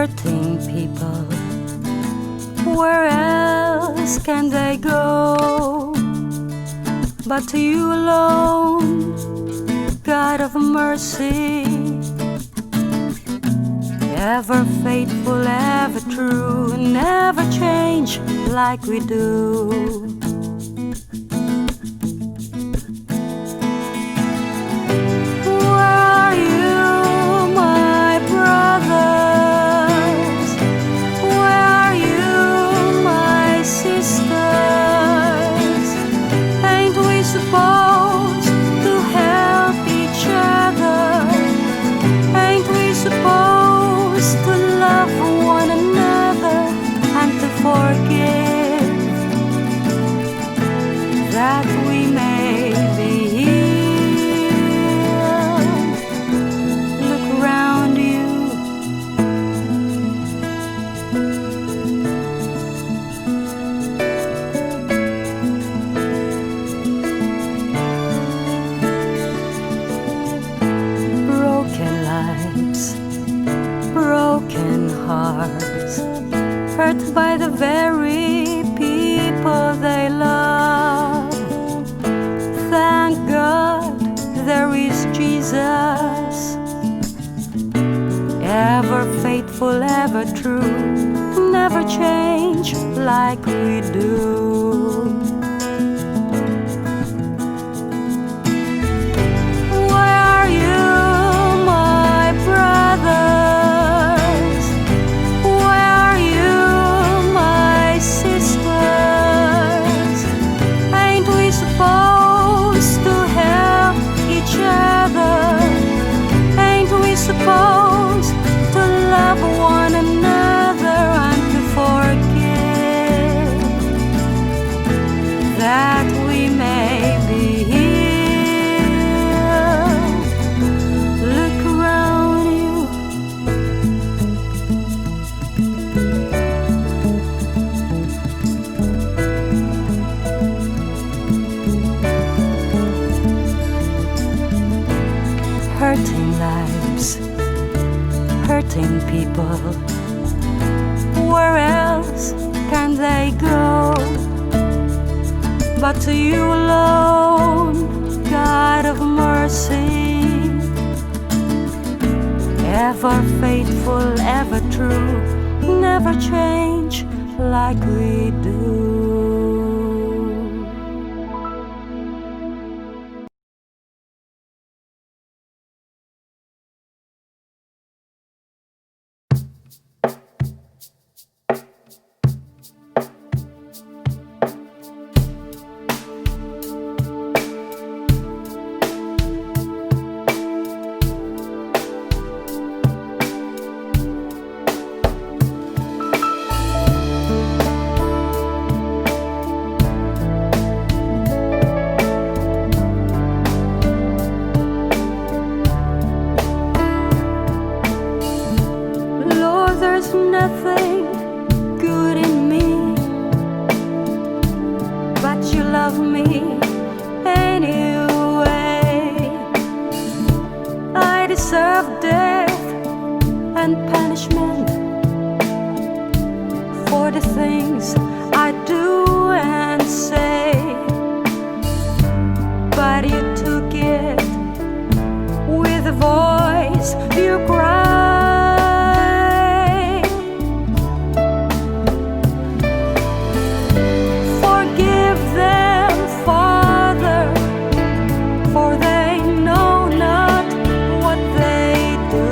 hurting people. Where else can they go but to you alone, God of mercy? Ever faithful, ever true, never change like we do. That we may be healed. Look around you. Broken lives, broken hearts, hurt by the very people they love. Thank God there is Jesus, ever faithful, ever true, never change like we do. Where are you, my brothers? Where are you, my sisters? Ain't we supposed to help each other? Ain't we supposed to love one another and to forgive, that we may be healed? Look around you. Hurting lives, hurting people. Where else can they go but to you alone, God of mercy? Ever faithful, ever true, never change like we do. There's nothing good in me, but you love me anyway. I deserve death and punishment for the things I do and say, but you took it with a voice you cried. For they know not what they do.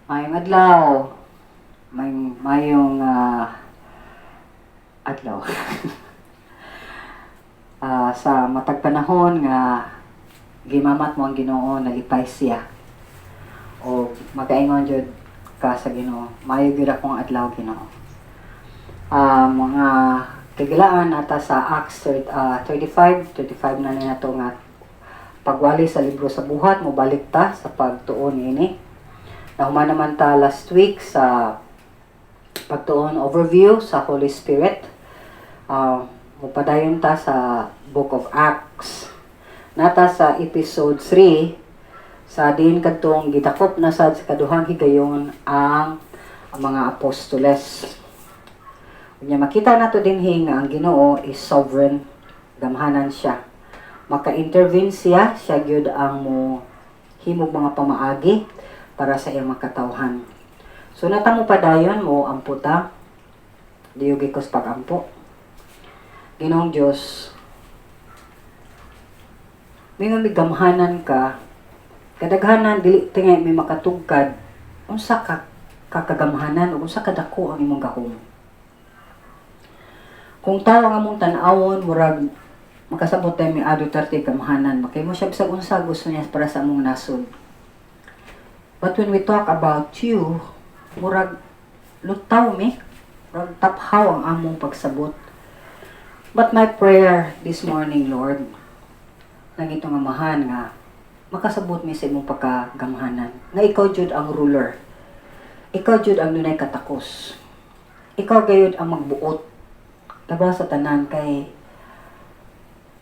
Mayong adlaw. Mayong adlaw. Sa matag panahon nga gimamat mo ang Ginoo, nalipay siya. O magaingon jud ka sa Ginoo. Mayo gyud akong adlaw Ginoo. Mga kagilaan ata sa Acts 35 na nato nga pagwali sa libro sa buhat, mobalik ta sa pagtuon ini. Nahuman naman ta last week sa pagtuon overview sa Holy Spirit. Mupadayon ta sa Book of Acts. Nata sa episode 3 sa din kadtong gidakop na sad sa kaduhang higayon ang mga apostoles. Unya makita nato dinhi nga ang Ginoo is sovereign, gamhanan siya. Maka-intervene siya gyud ang mo himog mga pamaagi para sa iyang makatawhan. So natamo padayon mo amputa diyogi kos pagampo. Ginoong Dios, mingon mi gamhanan ka, kadaghanan dili tingay may makatugkad unsa ka kakagamhanan ug unsa kadako ang imong gahom. Kung tao ang among tan-awon murag makasabot tayo may ado 30 gamhanan, makay mo siya bisag unsa gusto niya para sa among nasod. But when we talk about you, murag lutaw mi, murag taphaw ang among pagsabot. But my prayer this morning, Lord, nagito nga mahan nga makasabot mi sa imong pagkagamhanan. Nga ikaw jud ang ruler. Ikaw jud ang dunay katakos. Ikaw gayud ang magbuot. Labaw sa tanan kay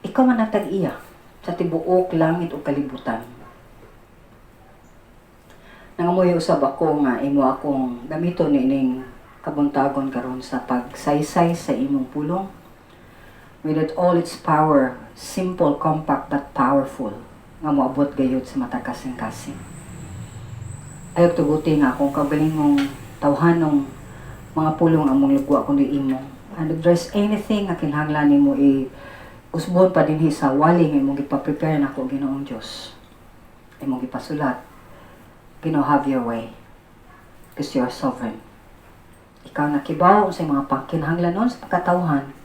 ikaw man natag-iya sa tibuok langit o kalibutan. Nangamoy usab ako nga imo akong gamiton nining kabuntagon karon sa pagsaysay sa imong pulong. With it all its power, simple, compact, but powerful, nga moabot gayud sa matag kasing-kasing. Ayog tuguti nga akong kagalingong tawhanong mga pulong among lugwa kundi imo. And if there's anything nga kinahanglan nimo usbon pa dinhi sa wali nga imong gipa-prepare nako Ginoong Dios. Imong gipasulat. Ginoo, have your way. Because you are sovereign. Ikaw nakibaw sa mga pangkinahanglanon sa pagkatawhan.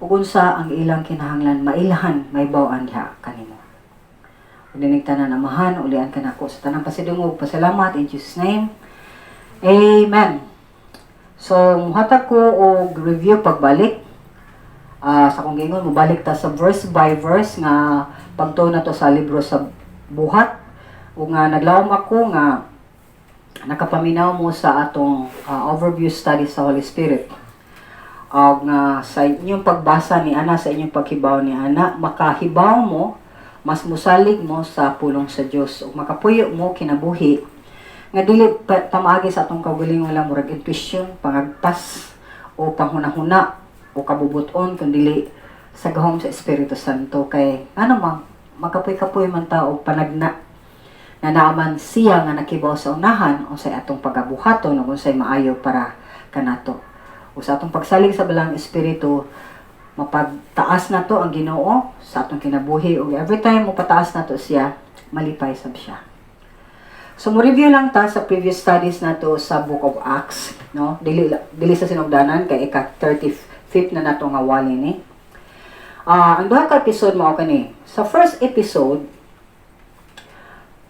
Ug unsa ang ilang kinahanglan mailhan, maibaw-an diha kanimo. Dinig tanan amahan, ulian ka nako sa tanang pasidungog. Pasalamat in Jesus' name. Amen. So, muhatag ko og review pagbalik. Sa kung gingon, mubalik ta sa verse by verse nga pagtuon na to sa libro sa buhat. O nga naglawom ako nga nakapaminaw mo sa atong overview study sa Holy Spirit. Nga sa inyong pagbasa ni Ana, sa inyong paghibaw ni Ana, makahibaw mo, mas musalig mo sa pulong sa Dios ug makapuyo mo kinabuhi nga dili tamaagi sa atong kaugalingon lang murag intuition, pangagpas o panghunahuna o kabubuton kundi sa gahom sa Espiritu Santo kay makapoy-kapoy man ta og panagna na naaman siya nga nakibaw sa unahan o sa atong pagabuhaton ug unsay maayo para kanato. O sa atong pagsalig sa balang Espiritu, mapagtaas na to ang Ginoo sa atong kinabuhi ug every time mo pataas na to siya, malipay sab siya. So, mo-review lang ta sa previous studies na to sa Book of Acts, no? Dili sa sinugdanan kay ika-35th na nato nga wali ni. Ang duha ka episode mao kani. Sa first episode,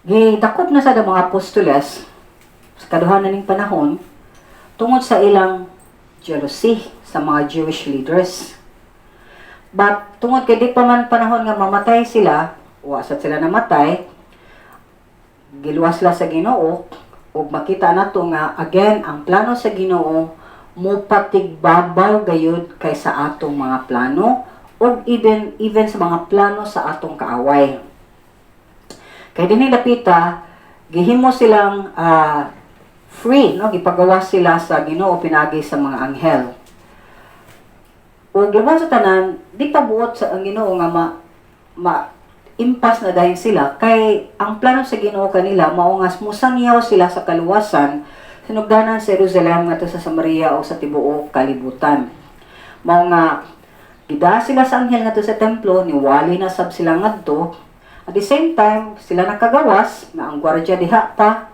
gidakop na sa mga apostoles sa kaduha na ning panahon tungod sa ilang jealousy sa mga Jewish leaders. But tungod kay di pa man panahon nga mamatay sila, wasat sila namatay, giluwas sila sa Ginoo ug makita nato nga again ang plano sa Ginoo mo patigbabaw gayud kaysa atong mga plano ug even sa mga plano sa atong kaaway. Kay dinhi dapita gihimo silang free, no, gipagawas sila sa Ginoo pinagi sa mga anghel. Ug laban sa tanan di pa buot sa ang Ginoo nga impas na dahil sila kay ang plano sa Ginoo kanila mao nga musangyaw sila sa kaluwasan sinugdanan sa Jerusalem ngadto sa Samaria o sa tibuok kalibutan. Mao nga gida sila sa anghel ngadto sa templo, niwali na sab sila ngadto. At the same time sila nakagawas na ang gwardiya diha pa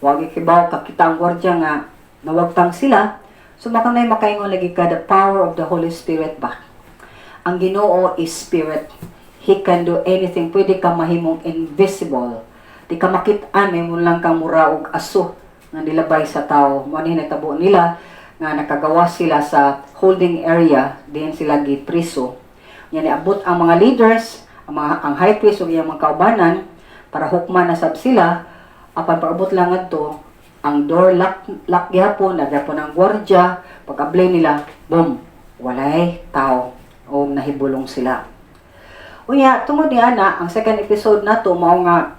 Wag ikibaw kakita ang gwardiya nga nawagtang sila. So makanay makaingon lagi ka the power of the Holy Spirit ba. Ang Ginoo is spirit. He can do anything. Pwede ka mahimong invisible. Di ka makit-an, may mo lang kang mura og aso nga nilabay sa tao. Mo ni natabo nila nga nakagawa sila sa holding area, din sila gipriso. Yan niabot ang mga leaders, ang high priest ug iyang mga kaubanan para hukman na sab sila. Apan paabot lang adto, ang door lock gyapon, nagyapon ang gwardiya. Pag-ablay nila, boom, walay tao o nahibulong sila. Unya, tungod ni ana, ang second episode nato mao nga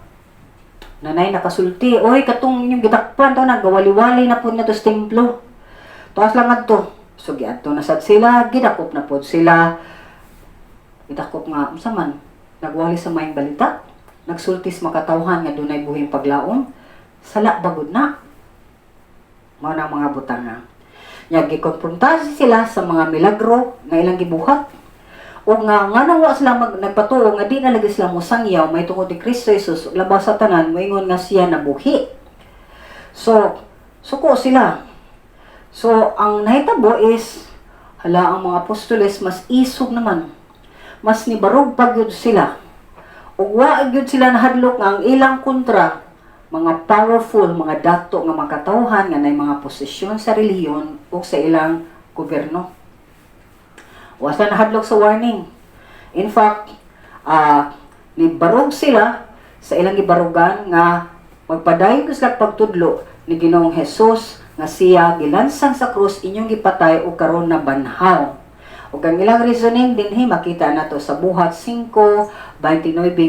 nanay nakasulti, oy katong inyong gitakpan daw nagawali-wali na pud nato sa templo. Tuas lang adto. So giadto na sad sila, gidakop na pud sila. Gidakop nga unsa man nagwali sa maayong balita, nagsultis makatawhan nga dunay buhing paglaom, sala bagod na. Mao nang mga butanga. Nya gikonfronta sila sa mga milagro nga ilang gibuhat. O nga nawa sila nagpatuo nga di na lagi sila musangyaw may tungod ni Kristo Jesus labas sa tanan moingon nga siya nabuhi. So suko sila. So ang nahitabo is hala ang mga apostoles mas isog naman. Mas nibarog pa gyud sila. Ug wa gyud sila nahadlok nga ang ilang kontra mga powerful mga dato nga makatawhan nga nay mga posisyon sa relihiyon o sa ilang gobyerno. Wasa nahadlok sa warning. In fact, nibarog sila sa ilang gibarugan nga magpadayon sila pagtudlo ni Ginoong Hesus nga siya gilansang sa krus inyong gipatay o karon na banhaw. Ug ang ilang reasoning dinhi makita nato sa Buhat 5:29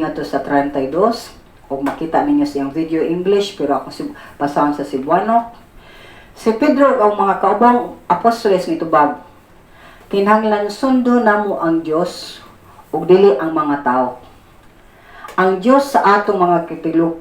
ngadto sa 32. Ug makita ninyo siyang video English pero ako basahon sa Cebuano. Si Pedro ang mga kaubang apostoles nitubag, kinahanglan sundo namo ang Dios ug dili ang mga tao. Ang Dios sa atong mga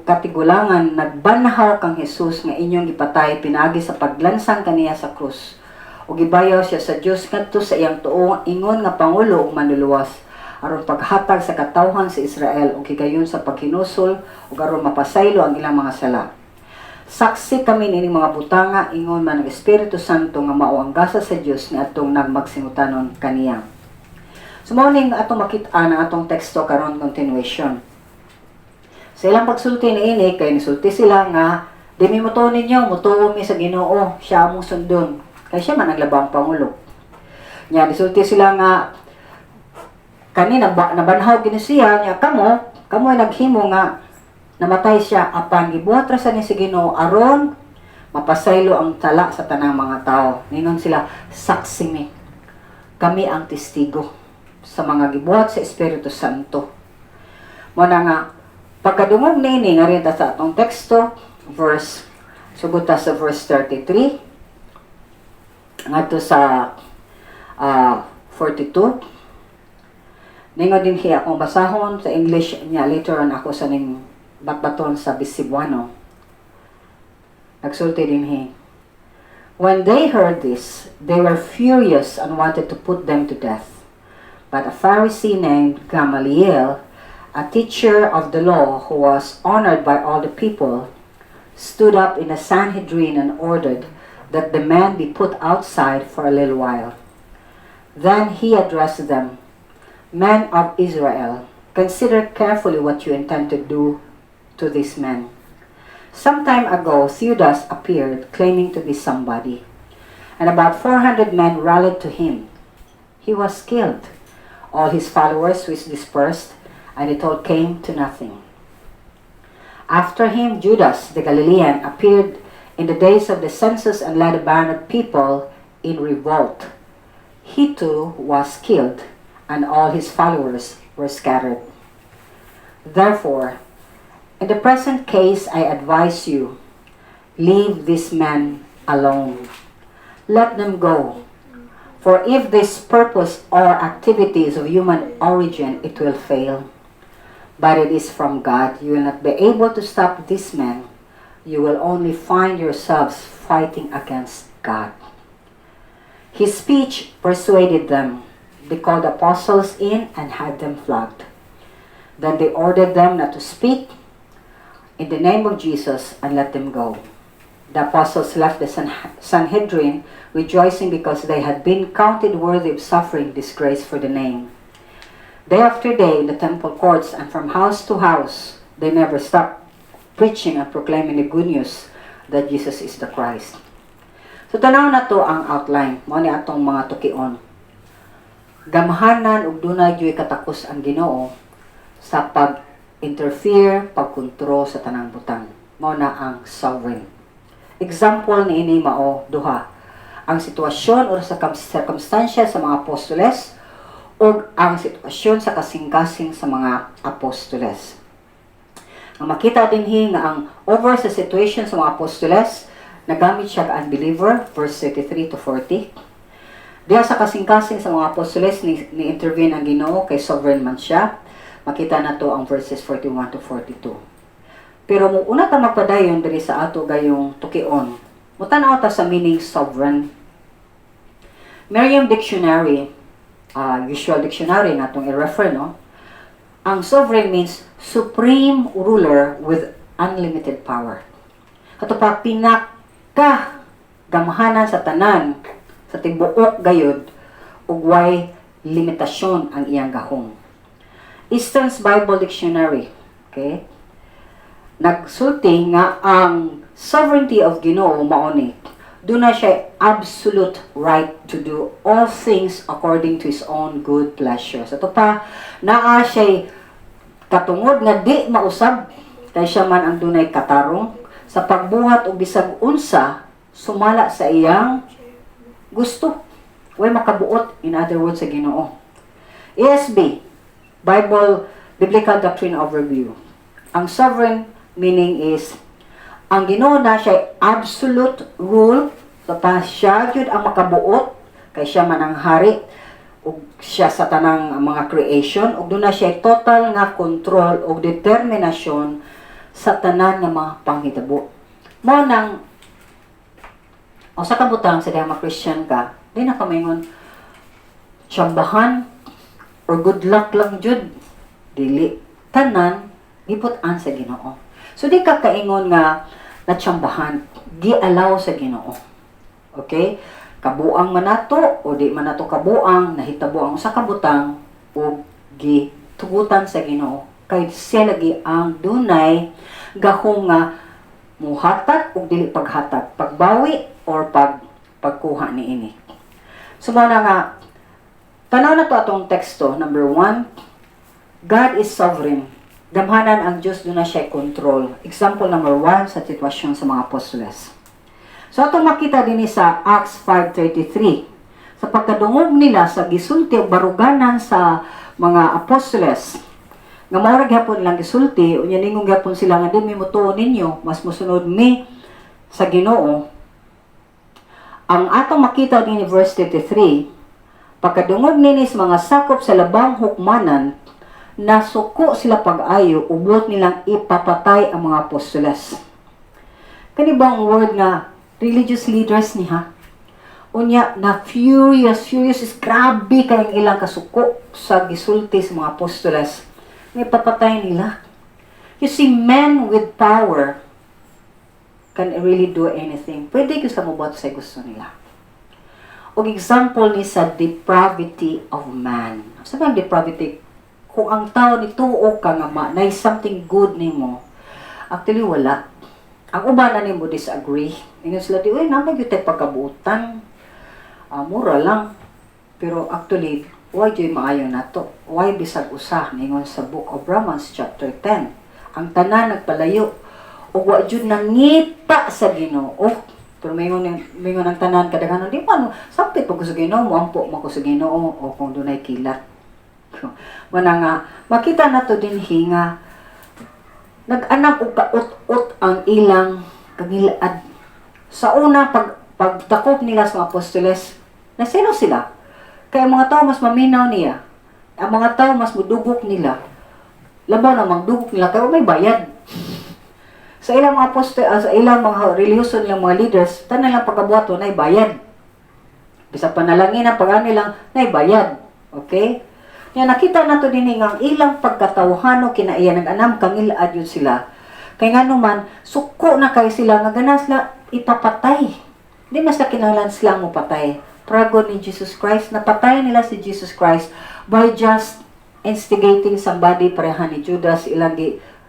katigulangan nagbanhaw kang Hesus nga inyong gipatay pinaagi sa paglansang kaniya sa krus. Ug gibayaw siya sa Dios ngadto sa iyang tuo ingon nga pangulo ug manluluwas aron paghatag sa katawhan sa Israel ug higayon sa paghinusol ug aron mapasaylo ang ilang mga sala. Saksi kami nining mga butanga ingon man ang Espiritu Santo nga mao ang gasa sa Dios ni atong nagmagsimutanon kaniya. So mao ning atong makit-an ang atong teksto karon continuation. Sa ilang pagsulti niini kay nisulti sila nga di mi motuo ninyo, motuo mi sa Ginoo, siya among sundon. Kay siya man ang labang pangulo. Nya nisulti sila nga kanina nabanhaw gini siya nya kamo ay naghimo nga namatay siya apan gibuhat ra sa ni si Ginoo aron mapasaylo ang tala sa tanang mga tao. Ningon sila, saksi mi. Kami ang testigo sa mga gibuhat sa Espiritu Santo. Mo na nga pagkadungog niini nga rin sa atong teksto verse sugod ta sa verse 33 ngadto sa 42. Ningon din hiya akong basahon sa English niya later on ako sa ning batbaton sa Cebuano. Nagsulti din he. When they heard this, they were furious and wanted to put them to death. But a Pharisee named Gamaliel, a teacher of the law who was honored by all the people, stood up in the Sanhedrin and ordered that the man be put outside for a little while. Then he addressed them, Men of Israel, consider carefully what you intend to do to this man. Some time ago, Theudas appeared, claiming to be somebody, and about 400 men rallied to him. He was killed. All his followers were dispersed, and it all came to nothing. After him, Judas the Galilean appeared in the days of the census and led a band of people in revolt. He too was killed, and all his followers were scattered. Therefore, in the present case, I advise you, leave these men alone. Let them go. For if this purpose or activity is of human origin, it will fail. But it is from God. You will not be able to stop these men. You will only find yourselves fighting against God. His speech persuaded them. They called the apostles in and had them flogged. Then they ordered them not to speak in the name of Jesus and let them go. The apostles left the Sanhedrin, rejoicing because they had been counted worthy of suffering disgrace for the name. Day after day in the temple courts and from house to house, they never stopped preaching and proclaiming the good news that Jesus is the Christ. So tanaw na to ang outline. Mao ni atong mga tukion. Gamhanan ug dunay gyoy katakos ang Ginoo sa pag-interfere, pagkontrol sa tanang butang. Mao na ang sovereign. Example ni ini mao duha. Ang sitwasyon o sa circumstansya sa mga apostoles o ang sitwasyon sa kasing-kasing sa mga apostoles. Ang makita dinhi nga ang over sa situation sa mga apostoles, nagamit siya ka unbeliever, verse 33 to 40. Diya sa kasing-kasing sa mga apostoles, ni-intervene ang Ginoo kay sovereign man siya. Makita na to ang verses 41 to 42. Pero mo una ta magpadayon diri sa ato gayong tukion. Mutanaw ta sa meaning sovereign. Merriam Dictionary, usual dictionary na itong i-refer, no? Ang sovereign means supreme ruler with unlimited power. Kato pa, pinaka gamhanan sa tanan, sa tibuok gayod, ugway limitasyon ang iyang gahong. Easton's Bible Dictionary, okay? Nagsulti nga ang sovereignty of Ginoo mauni. Do na siya absolute right to do all things according to His own good pleasure. So ito pa, naa siya katungod nga di mausab, kay siya man ang dunay katarong, sa pagbuhat o bisag unsa, sumala sa iyang gusto. Way makabuot, in other words, sa Ginoo. ESB, Biblical Doctrine Overview. Ang sovereign meaning is, ang Ginoo na siya absolute rule, so pa siya yun ang makabuot, kay siya man ang hari, ug siya sa tanang mga creation, ug doon na siya total nga control ug determinasyon sa tanan nga mga panghitabo. Mo nang o sa kabutang sa mga Christian ka, di na kamaingon tsambahan or good luck lang jud, dili tanan giputan sa Ginoo. So di ka kaingon nga natsambahan, gi-allow sa Ginoo. Okay? Kabuang man nato o di man nato kabuang, nahitabo ang usa ka butang o gitugutan sa Ginoo. Kay siya lagi ang dunay gahong nga muhatag o dili paghatag, pagbawi or pagkuha niini. So na nga tanaw na to atong teksto. Number 1, God is sovereign. Gamhanan ang Diyos, doon na siya control. Example number 1 sa sitwasyon sa mga apostoles. So atong makita din sa Acts 5:33. Sa pagkadungog nila sa gisulti o baruganan sa mga apostoles, nga maurag hapon lang gisulti, unya ningong hapon sila nga din mi mutuon ninyo, mas musunod mi sa Ginoo. Ang atong makita din ni verse 33, pagkadungog nini sa mga sakop sa labang hukmanan, nasuko sila pag-ayo, ubot nilang ipapatay ang mga apostoles. Kanibang word nga religious leaders niha. Unya na furious is grabe kayong ilang kasuko sa gisulti sa mga apostoles. May papatay nila. You see, men with power can really do anything. Pwede ko sa mabot sa gusto nila. O example ni sa depravity of man. Sa bang depravity? Kung ang tao nituo ka nga na something good nimo, actually wala. Ang uban na nimo disagree. Ingon sila di, uy, naman yung tayo pagkabutan. Mura lang. Pero actually, why yung maayo na to? Why bisag usah? Ingon sa Book of Romans chapter 10. Ang tanan nagpalayo. O wa jud nangita sa Ginoo. Pero mingon ang tanan kadaghanon di pa sapit pag sa Ginoo mo ampo mo sa Ginoo o kung dunay kilat. Mana nga makita nato din hinga nag-anak og kaut-ut ang ilang kagilad. Sa una pagtakop nila sa mga apostoles, nasino sila? Kaya mga tao mas maminaw niya. Ang mga tao mas mudugok nila. Labaw na magdugok nila kaya may bayad. Sa ilang mga sa ilang mga religious nilang mga leaders, tanan lang pagkabuhato na bayad. Bisa panalangin ang pagani lang na bayad. Okay? Yan nakita nato din ang ilang pagkatawhano kinaiya nag-anam kangilad yun sila. Kay nga naman suko na kay sila nga ganas la ipapatay. Di mas na kinahanglan sila mo patay. Prago ni Jesus Christ, napatay nila si Jesus Christ by just instigating somebody, pareha ni Judas, ilang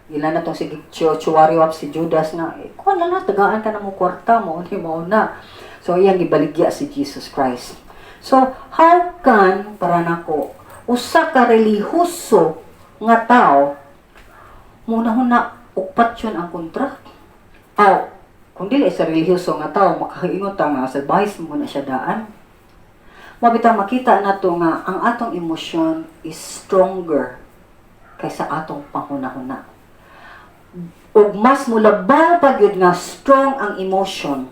na itong si Chuwariwap si Judas na, kung na tagaan ka na mo kwarta mo, hindi mo na. So, iyang ibaligya si Jesus Christ. So, how can, para nako, usa ka relihiyoso nga tao, muna upat yun ang kontra. Kung dili sa relihiyoso nga tao, makahingot nga sa bahis mo na siya daan. Mabitang makita na to nga ang atong emosyon is stronger kaysa atong panghuna-huna. Ug mas mulabaw pa gyud nga strong ang emotion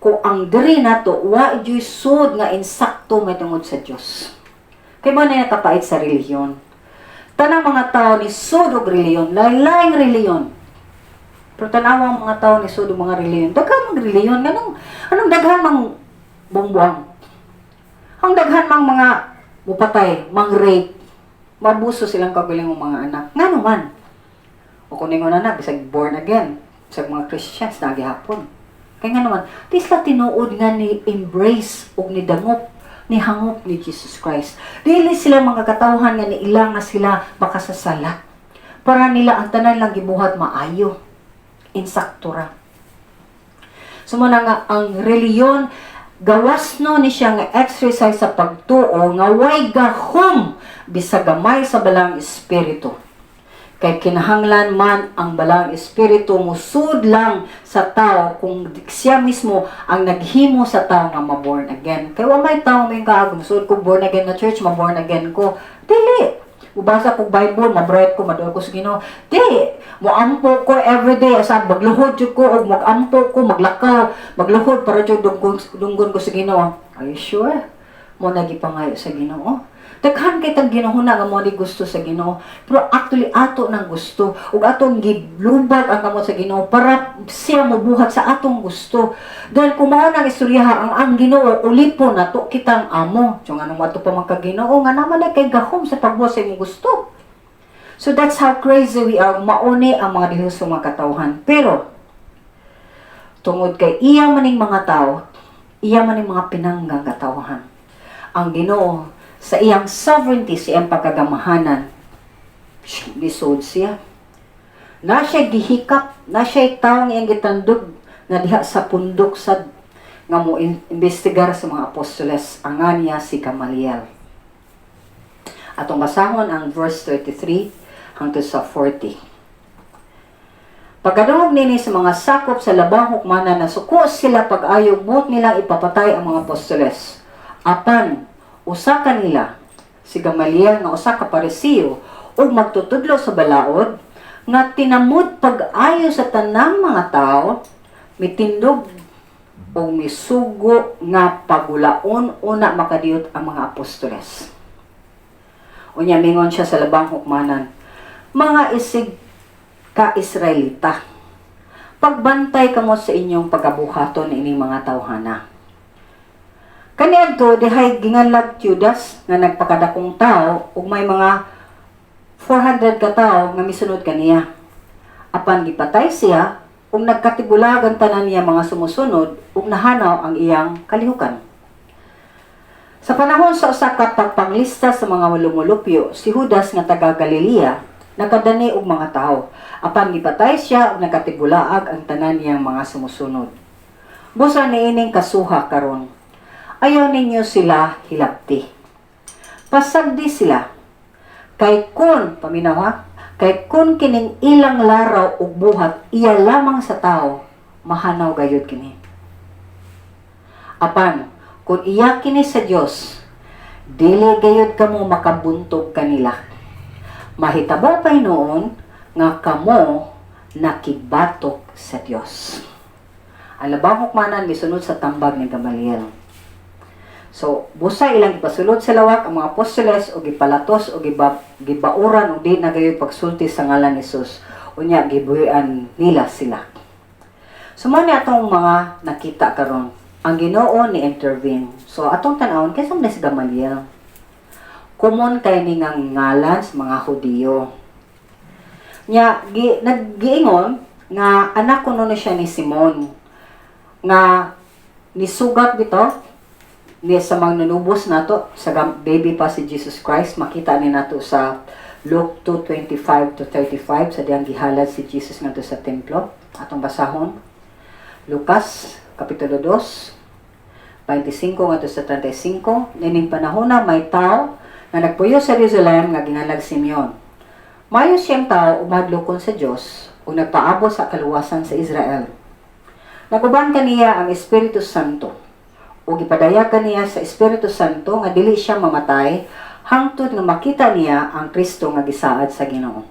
kung ang diri nato wa gyud sud nga insakto may tungod sa Dios. Kay mo na nakapait sa relihiyon. Tanang mga tao ni sud og relihiyon, lain-laing relihiyon. Pero tanawang mga tao ni sud og mga relihiyon, daghang mga relihiyon anong daghan mang buang-buang. Ang daghan mang mga mupatay, mang-rape, mabuso silang kagaling ng mga anak. Nga naman. O kung ningon na bisag born again, sa mga Christians na gihapon. Kaya nga naman, di sila tinuod nga ni embrace o ni dangop, ni hangop ni Jesus Christ. Dili sila mga katawhan nga ni ilang na sila makasasala. Para nila ang tanan lang gibuhat maayo. Insaktura. Sumuna nga, ang reliyon, gawas no ni siya nga exercise sa pagtuo nga way gahom bisag gamay sa balang espiritu. Kay kinahanglan man ang balang espiritu musud lang sa tao kung siya mismo ang naghimo sa tao nga ma-born again. Kay wa may tao may kaagom sud ko born again na church, ma-born again ko. Dili. Ubasa ko Bible, mabright ko, maduol ko sa Ginoo. Di, moampo ko everyday, asa magluhod jud ko, o magampo ko, maglakaw, magluhod para jud dunggon ko sa Ginoo. Are you sure? Mo nagipangayo sa Ginoo? Daghan kay tag ginuhuna nga mo ni gusto sa Ginoo, pero actually ato nang gusto, ug atong giblubag ang kamot sa Ginoo para siya mobuhat sa atong gusto. Dahil kung mao nang istoryaha ang Ginoo ulipon nato kitang amo. So nga nang ato pa man ka Ginoo nga naman ay kay gahom sa pagbuhat sa imong gusto. So that's how crazy we are. Mauni ang mga dihusong mga katawhan. Pero tungod kay iya maning mga tao, iya maning mga pinanggang katawhan. Ang Ginoo sa iyang sovereignty, sa iyang pagkagamahanan, lisod siya. Na siya gihikap, na siya taong iyang gitandog na diha sa pundok sad nga mo investigar sa mga apostoles, ang niya si Gamaliel. Atong basahon ang verse 33 hangtod sa 40. Pagkadungog nini sa mga sakop sa labang hukmana na suko sila pag-ayog buot nilang ipapatay ang mga apostoles. Apan, usa kanila, si Gamaliel nga usa ka Parisiyo, ug magtutudlo sa balaod, nga tinamud pag-ayo sa tanang mga tao, mitindog o misugo nga pagulaon una makadiyot ang mga apostoles. Unya mingon siya sa labang hukmanan, mga isig ka-Israelita, pagbantay kamo sa inyong pagkabuhaton ining mga tawhana. Kaniadto dihay ginganlag Judas nga nagpakadakong tao ug may mga 400 ka tawo nga misunod kaniya. Apan gipatay siya ug nagkatibulag ang tanan niya mga sumusunod ug nahanaw ang iyang kalihukan. Sa panahon sa usa ka pagpanglista sa mga lumulupyo, si Judas nga taga Galilea nakadani og mga tawo. Apan gipatay siya ug nagkatibulaag ang tanan niyang mga sumusunod. Busa niining kasuha karon. Ayaw ninyo sila hilabti. Pasagdi sila. Kay kun, paminaw ha, kay kun kining ilang laraw ug buhat, iya lamang sa tao, mahanaw gayud kini. Apan, kung iya kini sa Dios, dili gayud kamo makabuntog kanila. Mahitabo pa noon nga kamo nakibatok sa Dios. Ang labang hukmanan misunod sa tambag ni Gamaliel. So, busa ilang ipasulod sa lawak ang mga apostoles o gipalatos o gibauran o di nagayoy pagsulti sa ngalan ni Jesus. Unya gibuhian nila sila. Sumani atong mga nakita karon, ang Ginoo ni intervene. So atong tan-awon kaysa man si Gamaliel. Common kay ni nga ngalan sa mga Hudiyo. Nya naggiingon nga anak kuno na siya ni Simon. nga nisugat bitaw ni sa mga nanubos nato sa baby pa si Jesus Christ. Makita ni nato sa Luke 2:25 to 35 sa diyang gihalad si Jesus ngadto sa templo. Atong basahon. Lucas kapitulo 2 25 ngadto sa 35. Nining panahon na may tao na nagpuyo sa Jerusalem nga gingalag Simeon. Mayo siyang tao umadlokon sa Dios ug nagpaabot sa kaluwasan sa Israel. Naguban kaniya ang Espiritu Santo ug ipadayag kaniya sa Espiritu Santo nga dili siya mamatay hangtod nga makita niya ang Kristo nga gisaad sa Ginoo.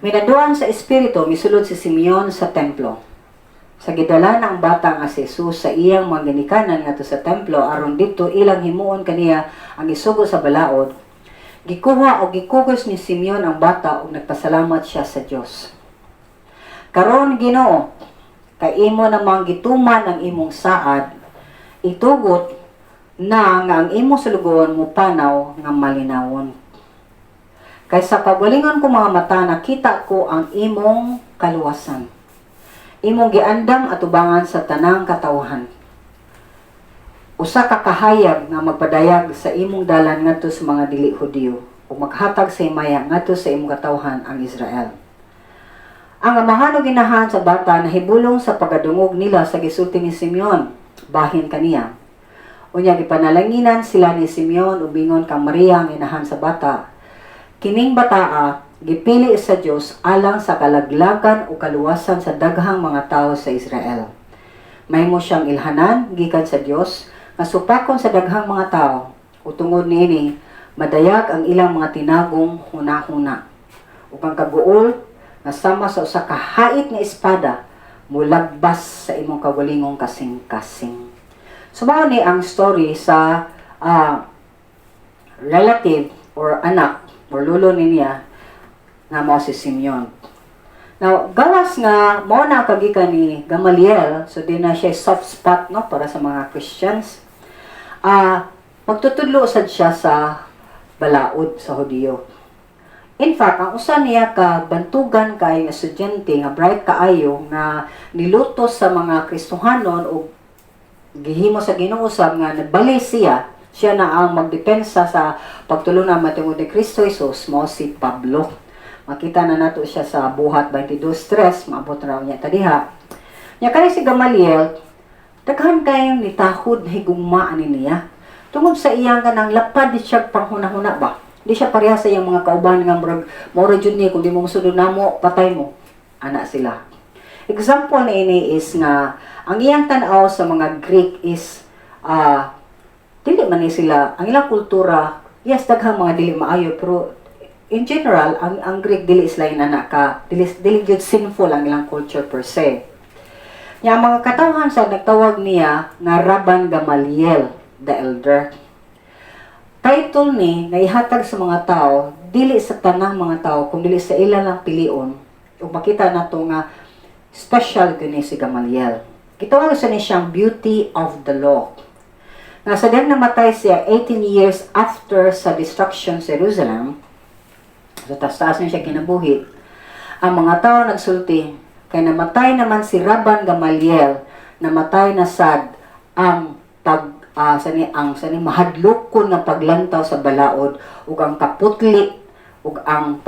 Minaduan sa Espiritu misulod si Simeon sa templo. Sa gidala ng bata nga si Jesus sa iyang mga ginikanan ngadto sa templo aron dito ilang himuon kaniya ang isugo sa balaod. Gikuha o gikugos ni Simeon ang bata ug nagpasalamat siya sa Dios. Karon Ginoo, kay imo namang gituman ang imong saad, itugot na nga ang imong sulugon mo panaw nga malinawon. Kay sa pagwalingon ko mga mata nakita ko ang imong kaluwasan. Imong giandam atubangan sa tanang katawhan. Usa ka kahayag nga magpadayag sa imong dalan ngadto sa mga dili Hudiyo ug maghatag sa himaya ngadto sa imong katawhan ang Israel. Ang amahan ug ginahan sa bata nahibulong sa pagadungog nila sa gisulti ni Simeon, bahin kaniya. Unya gipanalanginan sila ni Simeon ug bingon kang Maria ang inahan sa bata. Kining bataa gipili sa Dios alang sa kalaglagan o kaluwasan sa daghang mga tao sa Israel. Mahimo siyang ilhanan gikan sa Dios nga supakon sa daghang mga tao. O tungod niini, madayag ang ilang mga tinagong hunahuna. Ug ang kaguol nga sama sa usa ka hait nga espada mulagbas sa imong kawalingong kasing-kasing. Sumao ni ang story sa relative or anak or lolo niya nga mao si Simeon. Now, gawas nga mao na kagikan ni Gamaliel, so di na siya soft spot no para sa mga Christians. Magtutudlo sad siya sa balaod sa Hudiyo. In fact, ang usa niya ka bantugan kay estudyante nga bright kaayo nga nilutos sa mga Kristohanon o gihimo sa Ginoo sab nga nagbali siya na ang magdepensa sa pagtulungan matungod ni Kristo Jesus, mo si Pablo. Makita na nato siya sa buhat 22:3, maabot raw niya tadiha. Nya kani si Gamaliel, daghan kayong nitahod na higugma ani niya. Tungod sa iyang kanang lapad di siya panghunahuna ba. Di siya pareha sa iyang mga kauban nga mura jud ni kung di mo musudod namo, patay mo. Ana sila. Example na ini is nga ang iyang tan-aw sa mga Greek is dili man ni sila ang ilang kultura, yes daghang mga dili maayo pero in general, ang Greek dili sila dili gyud sinful ang ilang culture per se. Nya mga katawhan sa nagtawag niya nga Rabban Gamaliel the Elder. Title ni naihatag sa mga tao, dili sa tanang mga tao, kundi sa ilan lang pilion. Ug makita nato nga special gani si Gamaliel. Gitawag sa ni siyang Beauty of the Law. Nga sa diyang namatay siya 18 years after sa destruction sa Jerusalem. So, taas niya siya kinabuhi. Ang mga tao nagsulti, kay namatay naman si Rabban Gamaliel, namatay na sad ang mahadlokon nga paglantaw sa balaod ug ang kaputli ug ang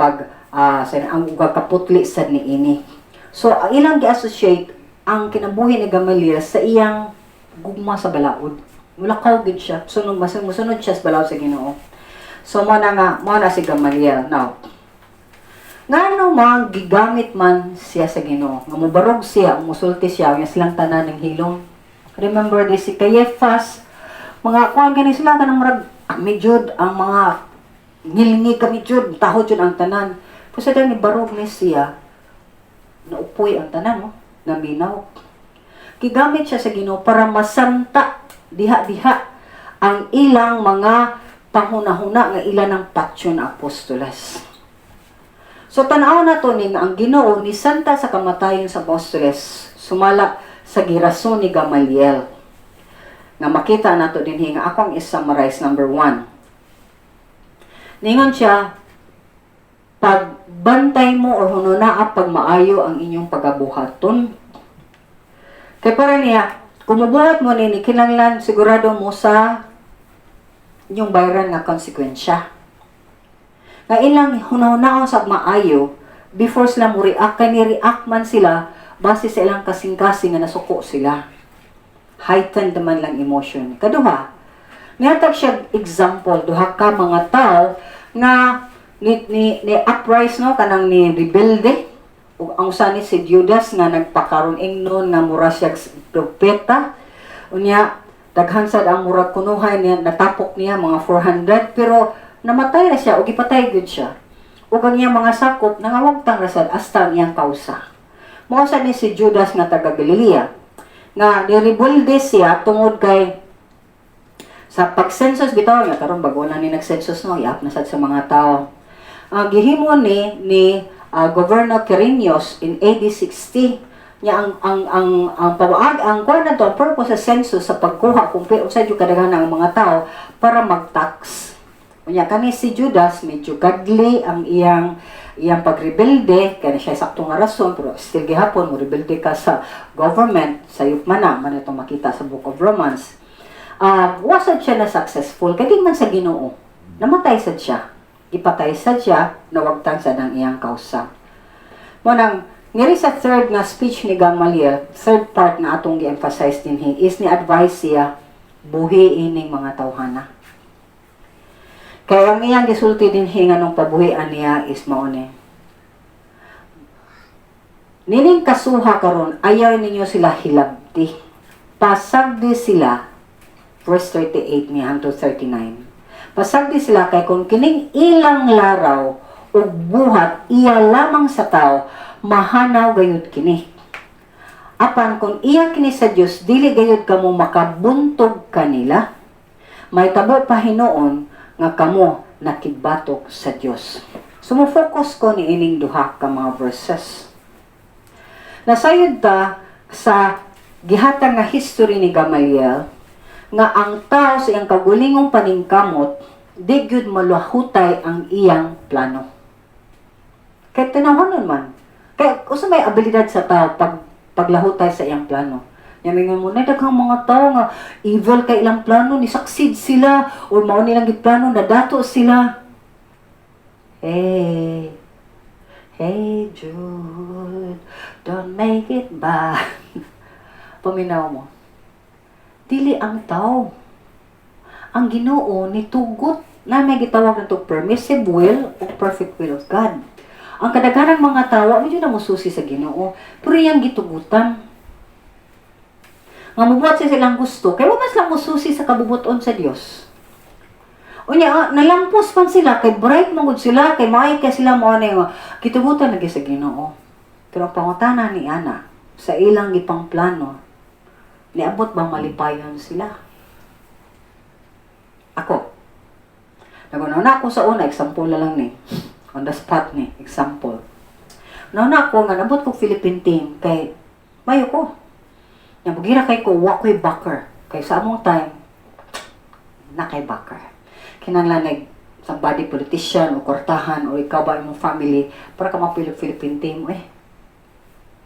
kaputli sad niini. So, ang ilang gi-associate ang kinabuhi ni Gamaliel sa iyang gugma sa balaod. Mulakaw gid siya. Musunod siya sa balaod sa Ginoo. So, mo na si Gamaliel. Now, ngano man gigamit man siya sa Ginoo, nga mubarog siya, musulti siya, nga silang tanan ng hilom. Remember this, si Caiaphas, mga kuan gani sila kanang murag medjud ang mga ngilngi kami jud, tahod jud ang tanan. Pero sa ni barog ni siya, naupoy ang tanan, no? Naminaw. Gigamit siya sa Ginoo para masanta diha-diha ang ilang mga panghunahuna nga ilan ng patyon apostoles. So tanaw na to ni ang Ginoo ni santa sa kamatayon sa apostoles sumala sa girason ni Gamaliel. Nga makita nato dinhi nga akong i-summarize number 1. Ningon siya, pagbantay mo or hununaa pag maayo ang inyong pagabuhaton. Kaya para niya, kung mabuhat mo ni kinanglan sigurado mo sa inyong bayaran nga konsekwensya. Nga ilang hunaw-hunaw sa maayo, before sila mo react, kaya ni-react man sila, base sa ilang kasing-kasing nga nasuko sila. Heightened naman lang emotion. Kaduha, niyatag siya example, duha ka mga tao nga ni uprise no, kanang ni rebelde, ug ang usa ni si Judas nga nagpakaron ingnon nga mura siya propeta. Unya, daghan sad ang murag kunuhay niya, natapok niya mga 400, pero namatay na siya, o gipatay gud siya. O ang iyang mga sakop, nangawagtang rasad, hasta ang iyang kausa. Mao sad ni si Judas nga taga Galilea, nga nirebelde siya tungod kay sa pag-census bitaw nga karon bago na ni nag-census no, iap na sad sa mga tao. Gihimo ni Governor Quirinius in AD 60 niya ang pawaag ang kuan na to, ang purpose sa census sa pagkuha kung unsa jud kadaghan ang mga tao para mag-tax. Unya kani si Judas medyo godly ang iyang pagrebelde, kaya siya sakto nga rason, pero still gihapon mo rebelde ka sa government, sayop man itong makita sa Book of Romans. Wasad siya na successful, kaya di man sa Ginoo. Namatay sad siya. Ipatay sad siya, nawagtan sa ng iyang kausa. Munang, ngiri sa third nga speech ni Gamaliel, third part na atong gi-emphasize din is ni-advise siya, buhi ining mga tawhana. Kaya ang iyang gisulti din nga nung pabuhian niya is mauni. Nining kasuha karon, ayaw ninyo sila hilabti. Pasagdi sila, verse 38 niya hangtod 39. Pasagdi sila kay kung kining ilang laraw ug buhat iya lamang sa tao, mahanaw gayud kini. Apan kung iya kini sa Dios, dili gayud kamo makabuntog kanila. May tabo pa hinuon nga kamo nakigbatok sa Dios. Sumufocus ko ni ining duha ka mga verses. Nasayod ta sa gihatag nga history ni Gamaliel nga ang tao sa iyang kagulingong paningkamot di gyud malahutay ang iyang plano. Kaya tinawanon man. Kaya usa may abilidad sa tao paglahutay sa iyang plano. Yamingon mo na daghang mga tao nga evil kay ilang plano ni succeed sila or mao nilang giplano na dato sila. Hey Jude, don't make it bad. Paminaw mo. Dili ang tao. Ang Ginoo ni tugot na may gitawag nito permissive will o perfect will of God. Ang kadaghanang mga tao medyo na mususi sa Ginoo, pero iyang gitugutan. Nga mubuhat silang gusto, kaya mas lang mususi sa kabubuton sa Dios. Unya, nalampos pan sila, kay bright mangod sila, kay maay kay sila mo nga gitugutan lagi sa Ginoo. Pero ang pangutana ni ana, sa ilang gipang plano, niabot bang malipayon sila? Ako. Naguna ako sa una, example na lang ni. On the spot ni, example. Nauna ako nga, nabot ko Philippine team, kay mayo ko. Nabugira kay ko, wakoy backer. Kay sa among time, na kay backer. Kinanglanig sa body politician o kortahan o ikaw ba imong family para ka mapili Philippine team.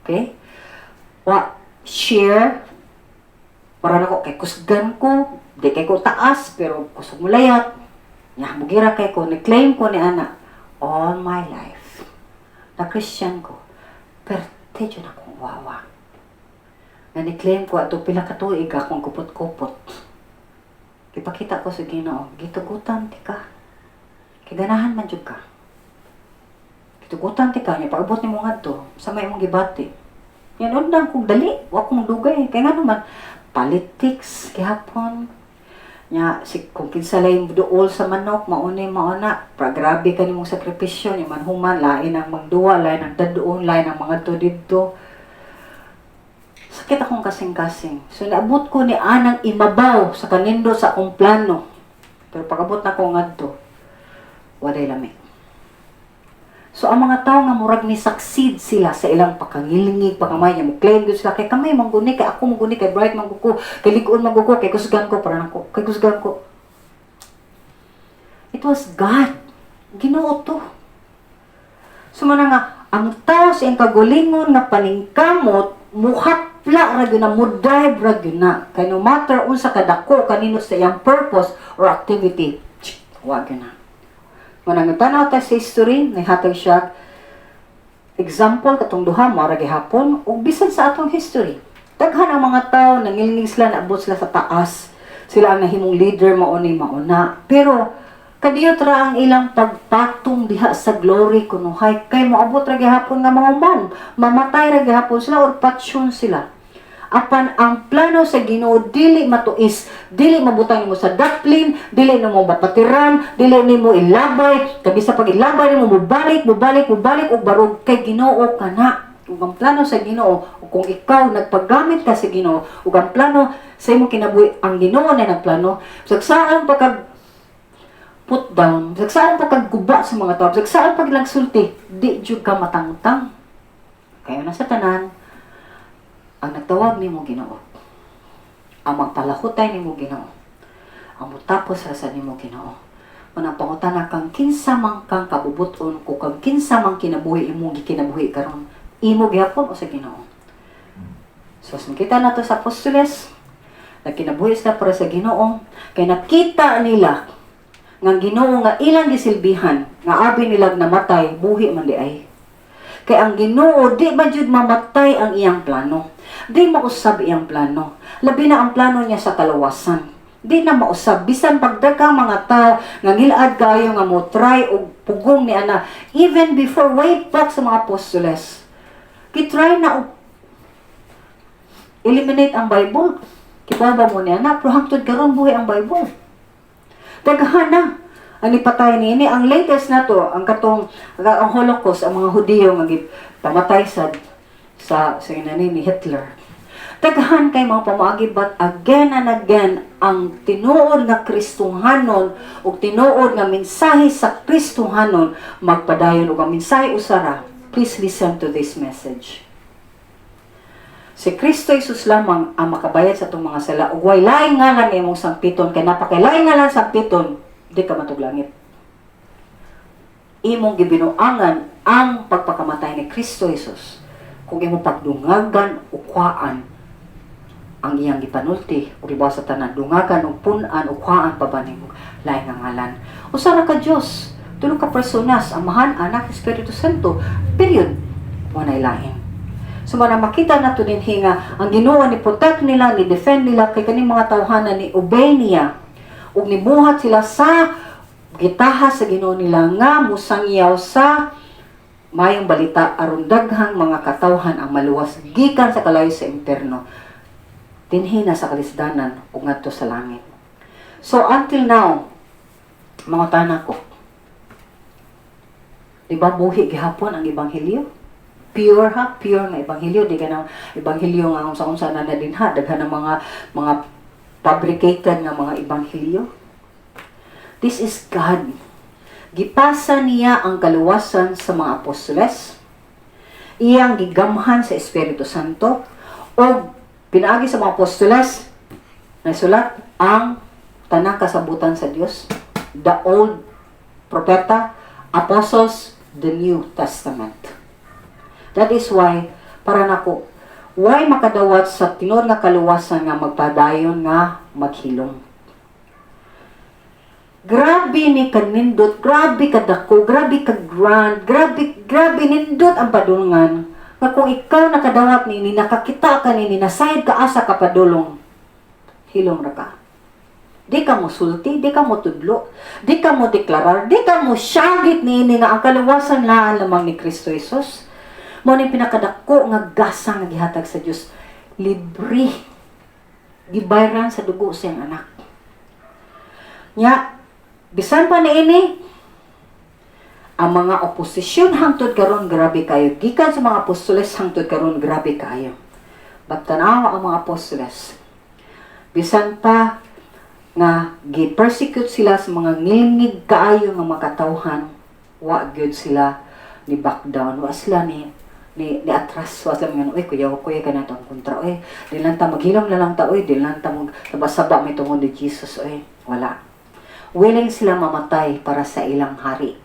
Okay? Share para nako kay kusgan ko, di kay ko taas, pero kusog mulayat. Nya, bugira kay ko, ni-claim ko ni ana, all my life, na Christian ko, perte dyan akong wawa. Na ni-claim ko, ato pila katuig akong kupot-kupot. Ipakita ko sa Ginoo, gitugutan ti ka. Kiganahan man jud ka. Gitugutan ti ka, niya paabot ni mo ngadto sa may mong gibati. Yan undang kong dali, wa kong dugay. Kaya nga naman, politics, kihapon. Nya, kung kinsalay dool sa manok, mauna. Grabe ka ni mong sakripisyo, yung manhuman, lain ang magduwa, lain ang dadoon, lain ang mga to dito. Sakit akong kasing-kasing. So, naabot ko ni anang imabaw sa kanindo sa akong plano. Pero pag-abot na ko ngadto, walay lamig. So, ang mga tao nga murag ni succeed sila sa ilang pakangilingig, pakamay niya, mo-claim sila, kay kamay mangguni, kay ako mangguni, kay bright mangguko, kay likuon mangguko, kay kusgan ko, para nako, kay kusgan ko. It was God. Ginoo to. So, nga, ang tao sa iyang kagulingon nga paningkamot, muhat Mutupla ra gyud na, mudive ra gyud na. Kay no matter unsa kadako kanino sa iyang purpose or activity, wa gyud na. Manang tanaw ta sa history, nihatag siya example katong duha mo ra gihapon ug bisan sa atong history. Daghan ang mga tao nangilingig sila, naabot sila sa taas. Sila ang nahimong leader mauni mauna. Pero kadiyot ra ang ilang pagpatong diha sa glory kunuhay kay moabot ra gihapon nga mga man, mamatay ra gihapon sila or patsyon sila. Apan ang plano sa Ginoo dili matuis, dili mabutang nimo sa daplin, dili nimo bapatiran, dili nimo ilabay, kabi sa pag-ilabay nimo mubalik ug barog kay Ginoo kana. Ug ang plano sa Ginoo, ug kung ikaw nagpagamit ka sa Ginoo, ug ang plano sa imong kinabuhi ang Ginoo na nagplano, sagsaan pagka put down, sagsaan pagkaguba sa mga tao, sagsaan pag nagsulti, di jud ka matangtang. Kaya na sa tanan, ang nagtawag nimo Ginoo, ang magpalahutay nimo Ginoo, ang mutapos sa nimo Ginoo. Manang pangutana kang kinsa man kang kabubuton ko, kang kinsa man kinabuhi imong gikinabuhi karon, imo gihapon o sa Ginoo. So makita nato sa apostoles, nagkinabuhi sila para sa Ginoo, kay nakita nila nga Ginoo nga ilang gisilbihan, nga abi nila namatay, buhi man di ay. Kay ang Ginoo di ba jud mamatay ang iyang plano. Di mausab iyang plano. Labi na ang plano niya sa kalawasan. Di na mausab bisan pagdaghang mga tao nga ngilad kayo nga mo try og pugong ni ana even before way back sa mga apostoles. Kitry na og eliminate ang Bible. Kibaba mo ni ana pero hangtod karon buhi ang Bible. Daghan na ang ipatay niini. Ang latest na to, ang Holocaust, ang mga Hudiyo nga pamatay sa inani ni Hitler. Daghan kay mga pamaagi, but again and again ang tinuod nga Kristohanon ug tinuod nga mensahe sa Kristohanon magpadayon ug ang mensahe usara. Please listen to this message. Si Kristo Jesus lamang ang makabayad sa itong mga sala. Ug way laing ngalan imong sangpiton, kay napakalaing ngalan sangpiton, di ka matuglangit. Imong gibinuangan ang pagpakamatay ni Kristo Jesus. Kung imong pagdungagan o kuhaan ang iyang gipanulti, o ibaw sa tanan, dungagan o punan o kuhaan pa ba nimo laing nga ngalan. Usara ka Diyos, tulong ka personas, Amahan, Anak, Espiritu Santo, period. Wanay lain. So man makita nato din nga ang Ginoo ni protect nila, ni defend nila kay kaning mga tawhana ni obey niya ug nibuhat sila sa gitaha sa Ginoo nila nga musangyaw sa mayong balita aron daghang mga katawhan ang maluwas gikan sa kalayo sa impierno dinhi na sa kalisdanan ug ngadto sa langit. So until now mga tanan ko, di ba buhi gihapon ang ebanghelyo? Pure nga ebanghelyo, di ka ng ebanghelyo nga unsa-unsa na dinha, daghan ng mga fabricated nga mga ebanghelyo. This is God. Gipasa niya ang kaluwasan sa mga apostoles, iyang gigamhan sa Espiritu Santo, o pinaagi sa mga apostoles, nasulat ang tanang kasabutan sa Dios, the Old Propeta, Apostles, the New Testament. That is why, para nako, why makadawat sa tinor nga kaluwasan nga magpadayon nga maghilom. Grabe ni kanindot, grabe kadako, grabe ka-grand, grabe nindot ang padulungan. Nga kung ikaw nakadawat nini, nakakita ka nini, nasayad ka asa ka padulong, hilom ra ka. Di ka mo sulti, di ka mo tudlo, di ka mo deklarar, di ka mo syagit nini nga ang kaluwasan lamang ni Kristo Jesus. Mo ni pinakadako nga gasa nga gihatag sa Dios, libre gibayran sa dugo sa iyang anak. Nya bisan pa niini ang mga oposisyon hangtod karon grabe kayo, gikan sa mga apostoles hangtod karon grabe kayo. Bagtanawa ang mga apostoles, bisan pa nga gi-persecute sila sa mga ngilngig kaayo nga mga katawhan, wa gyud sila ni back down, wa sila ni atras, wa sila nga, kuya ka na itong kontra, di lang ta maghilom na lang ta, di lang ta magsaba may tungod ni Jesus, wala. Willing sila mamatay para sa ilang hari.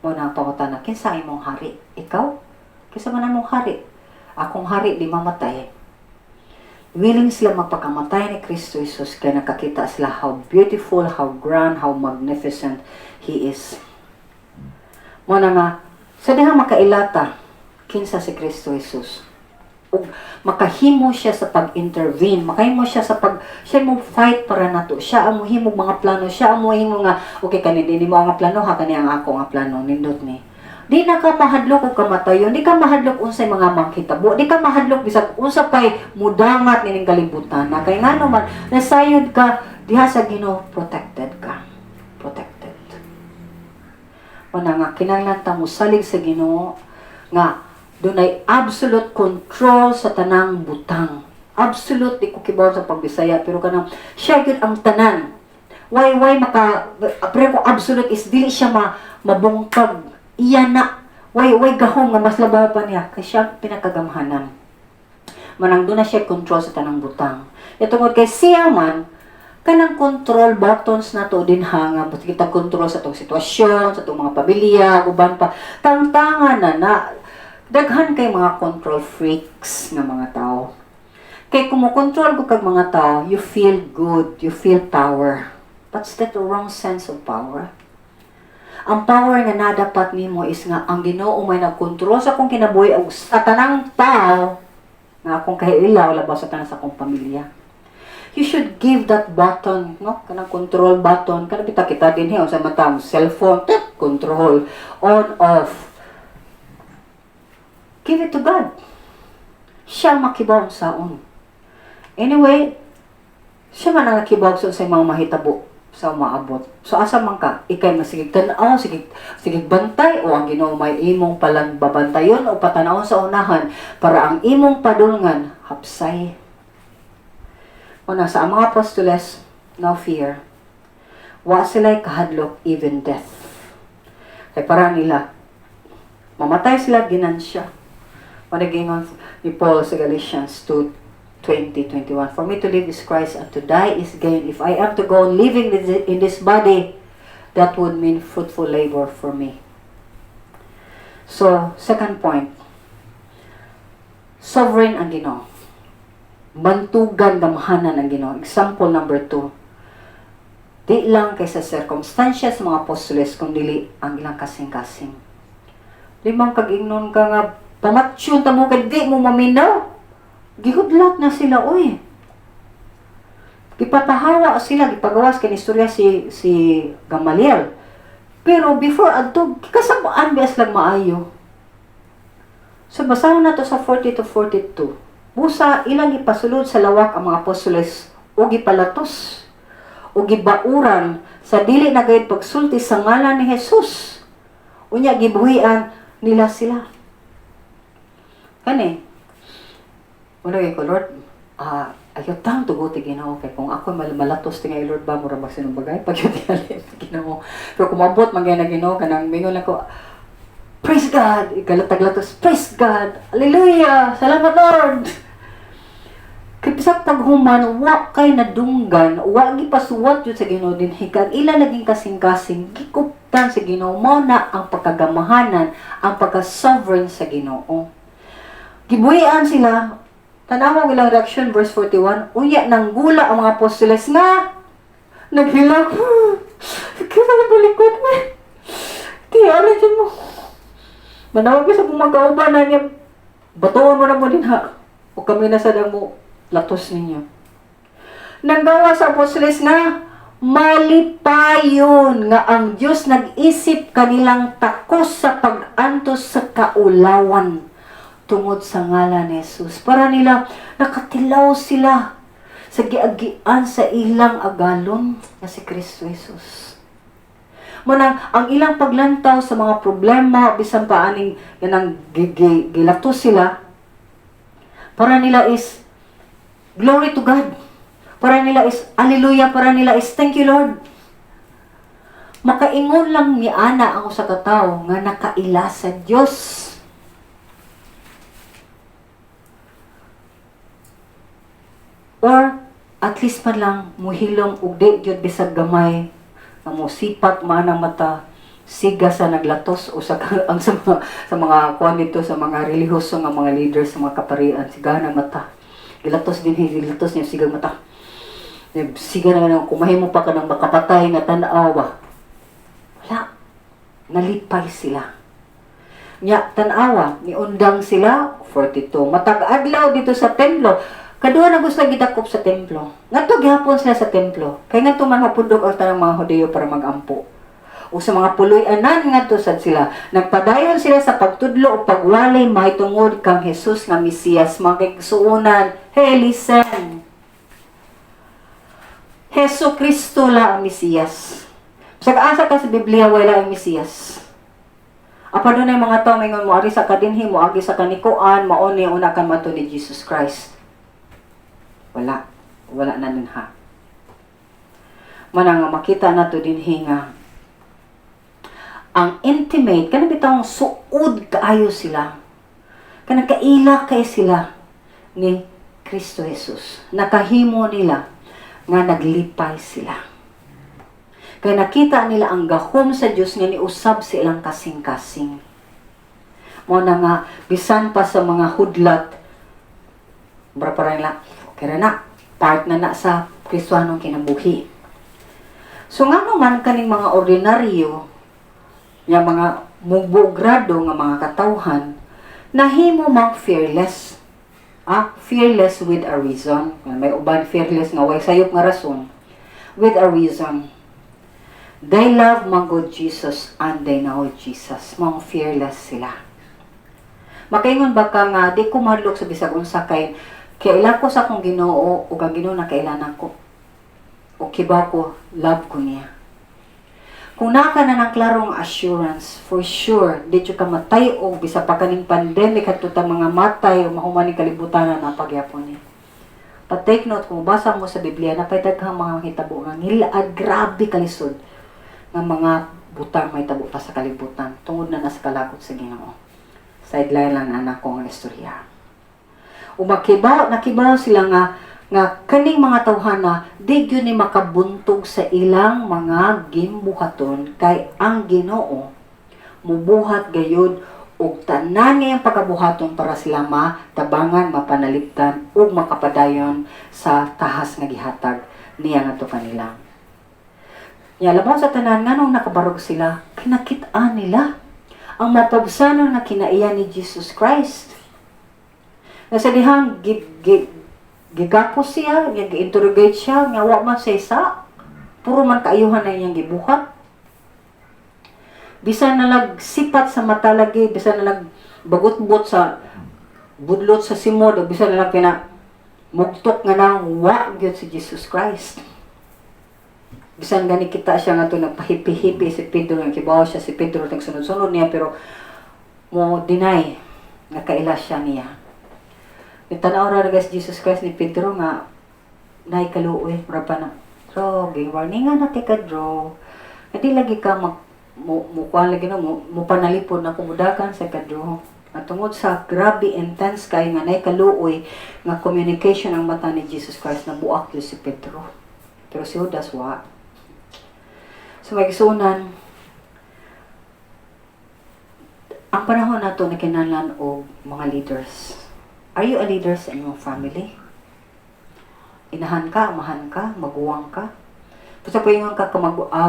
Muna ang pangutan na, kinsa imong hari? Ikaw? Kinsa man among hari? Akong hari di mamatay. willing sila magpakamatay ni Kristo Jesus kaya nakakita sila how beautiful, how grand, how magnificent He is. Muna nga, sa dihang makailata, kinsa si Kristo Jesus. Ug makahimo siya sa pag-intervene, makahimo siya sa siya mo fight para nato. Siya ang himo mga plano, siya ang himo nga okay kani dinhi mo nga plano ha kani ang ako nga plano nindot ni. Di na ka mahadlok og kamatayon, di ka mahadlok unsay mga mangkitabo, di ka mahadlok bisag unsa pay mudangat nining kalibutan. Na kay ngano man nasayod ka diha sa Ginoo, protected ka. Protected. Una nga kinahanglan ta mo salig sa Ginoo nga dunay absolute control sa tanang butang. Absolute di ko kibaw sa pagbisaya pero kanang siya gyud ang tanan. Why maka pero ko absolute is dili siya mabungkag. Iya na why gahong nga mas labaw pa niya kay siya pinakagamhanan. Manang doon na siya control sa tanang butang. Itungod kay siya man kanang control buttons na to din hanga kita control sa tong sitwasyon, sa tong mga pamilya, uban pa tangtangan na daghan kay mga control freaks nga mga tao. Kay kung mo control ko kag mga tao, you feel good, you feel power. That's the wrong sense of power. Ang power nga nadapat nimo is nga ang Ginoo may nagkontrol sa akong kinabuhi ug sa tanang tao nga akong kahilaw labaw sa tanang sa akong pamilya. You should give that button, no? Kanang control button, kana kita din hiyo sa matang cellphone, control on off. Give it to God. Siya makibaw saon. Anyway, siya man ang nakibaw sa mga mahitabo sa maabot. So asa man ka, ikay masigig tan-aw, sige bantay o ang Ginoo may imong palang babantayon o patanawon sa unahan para ang imong padulngan hapsay. Una sa mga apostoles, no fear. Wa sila'y kahadlok even death. Kay para nila mamatay sila ginansya. Managingon ni Paul sa Galatians 2:20-21. For me to live is Christ and to die is gain. If I am to go on living in this body, that would mean fruitful labor for me. So, second point. Sovereign ang Ginoo. Bantugan gamhanan ang Ginoo. Example number 2. Di lang kaysa circumstances sa mga apostoles, kundi ang ilang kasing-kasing. Limang kag-ingnon ka nga pamatsyon ta mo kay di mo maminaw. Gihudlat na sila oy. Gipatahawa sila gipagawas kay istorya si Gamaliel. Pero before adto kasabaan bias lang maayo. So basahon nato sa 40-42. Busa ilang gipasulod sa lawak ang mga apostoles o gipalatos o gibauran sa dili na gayud pagsulti sa ngalan ni Jesus. Unya gibuhian nila sila. Kani, wala ko, Lord, ayaw tang tuguti Ginoo kay kung ako malatos ti nga Lord ba mura ba sinong bagay pag yun tingali Ginoo. Pero kung mabot magay na Ginoo kanang mingon ako, praise God, igalataglatos, praise God, hallelujah, salamat Lord. Kay bisag taghuman wa kay nadunggan, wa gipasuwat jud sa Ginoo din hikag ila naging kasing-kasing gikuptan sa Ginoo mo na ang pagkagamahanan, ang pagka-sovereign sa Ginoo. Gibuhian sila. Tanawa ilang reaction, verse 41. Uya nang gula ang mga apostoles nga. Naghilak. Kaya na balikod mo. Kaya na dyan mo. Manawag sa pumagkauban na niya. Batuon mo na mo din ha. O kami na sadang mo latos ninyo. Nanggawa sa apostoles nga. Malipayon nga ang Diyos nag-isip kanilang takos sa pag-antos sa kaulawan tungod sa ngalan ni Jesus. Para nila, nakatilaw sila sa giagian sa ilang agalon na si Kristo Jesus. Manang, ang ilang paglantaw sa mga problema, bisan pa aning yanang gilato sila, para nila is, glory to God. Para nila is, hallelujah. Para nila is, thank you Lord. Makaingon lang ni Ana ang usa ka tawo nga nakaila sa Dios. Or at least man lang muhilom ug di gyud bisag gamay nga mosipat manang mata siga sa naglatos o sa ang sa mga kuan dito sa mga relihiyoso nga mga leaders sa mga kaparian siga na mata gilatos din gilatos niya sigang mata. Siga na nga kumahimo pa ka ng makapatay nga tanaw ba. Wala. Nalipay sila. Nya tanawa ni undang sila 42. Matag-adlaw dito sa templo. Kadua na gusto gidakop sa templo. Ngadto gihapon sila sa templo. Kay ngadto man mapundok ang tanang mga Hudiyo para magampo. O sa mga puloy-anan ngadto sad sila. Nagpadayon sila sa pagtudlo o pagwalay mahitungod kang Jesus nga Mesiyas. Mga kigsuunan, hey listen. Hesus Kristo la ang Mesiyas. Sa asa ka sa Biblia wala ang Mesiyas. Apa doon ay mga tao mingon mo ari sa kadinhi mo agi sa kanikuan mao ni una kan mato ni Jesus Christ. Wala na nun ha. Manang makita nato dinhi nga ang intimate kanang bitawng suod kaayo sila. Kanang kaila kay sila ni Kristo Jesus. Nakahimo nila nga naglipay sila. Kaya nakita nila ang gahom sa Diyos nga niusab sa ilang kasing-kasing. Mo na nga, bisan pa sa mga hudlat, para nila, kaya na, part na sa Kristohanong kinabuhi. So nga naman kaning mga ordinaryo, yung mga mubogrado nga mga katawhan, nahimo mang fearless. Fearless with a reason. May uban fearless nga way sayop nga rason. With a reason. They love mga good Jesus and they know Jesus. Mga fearless sila. Makaingon ba ka nga, di ko madlok sa bisag unsa kay kaila ko sa akong Ginoo o ang Ginoo na kailanan ko. O kiba ko, love ko niya. Kung naka na ng klarong assurance, for sure, di ka matay o bisa pa kaning pandemic at tutang mga matay o mahumaning kalibutan na pagyapon niya. But take note, kung basa mo sa Biblia, napaytaghang mga hitabo nga ngilaad, grabe kalisod ng mga butang may tabo pa sa kalibutan. Tungod na nasa kalagot sa Ginoo. Sideline lang anak ko ang istorya. Nakibaw sila nga kaning mga tawhana di gyud ni makabuntog sa ilang mga gimbuhaton kay ang Ginoo mubuhat gayud og tanan ngayang pagkabuhaton para sila matabangan, mapanaliptan ug makapadayon sa tahas nga gihatag niya ngadto kanila. Nya labaw sa tanan nganong nakabarog sila, kinakit-an nila ang mapabsanon nga kinaiya ni Jesus Christ. Nasa dihang gigapos siya, gi-interrogate siya, nga wa man sa puro man kaayuhan na iyang gibuhat. Bisan na nagsipat sa mata lagi, bisan na nagbagot-bot sa budlot sa simod, bisan na mugtok nga nang wa gyud si Jesus Christ. Bisan gani kita siya nga to nagpahipi-hipi si Pedro, nga kibaw siya si Pedro nagsunod-sunod niya pero mo deny nga kaila siya niya. Nitanaw ra guys Jesus Christ ni Pedro nga nay kaluoy para pa na. So, warningan na ka draw. Hindi lagi ka mukha lagi na mo panalipod na kumudakan sa kadro. At tungod sa grabe intense kay nga nay kaluoy nga communication ang mata ni Jesus Christ na buak yun si Pedro. Pero si Judas wa. So magsunan ang panahon nato na kinahanglan og mga leaders. Are you a leader sa inyong family? Inahan ka, amahan ka, maguwang ka. Basta po yung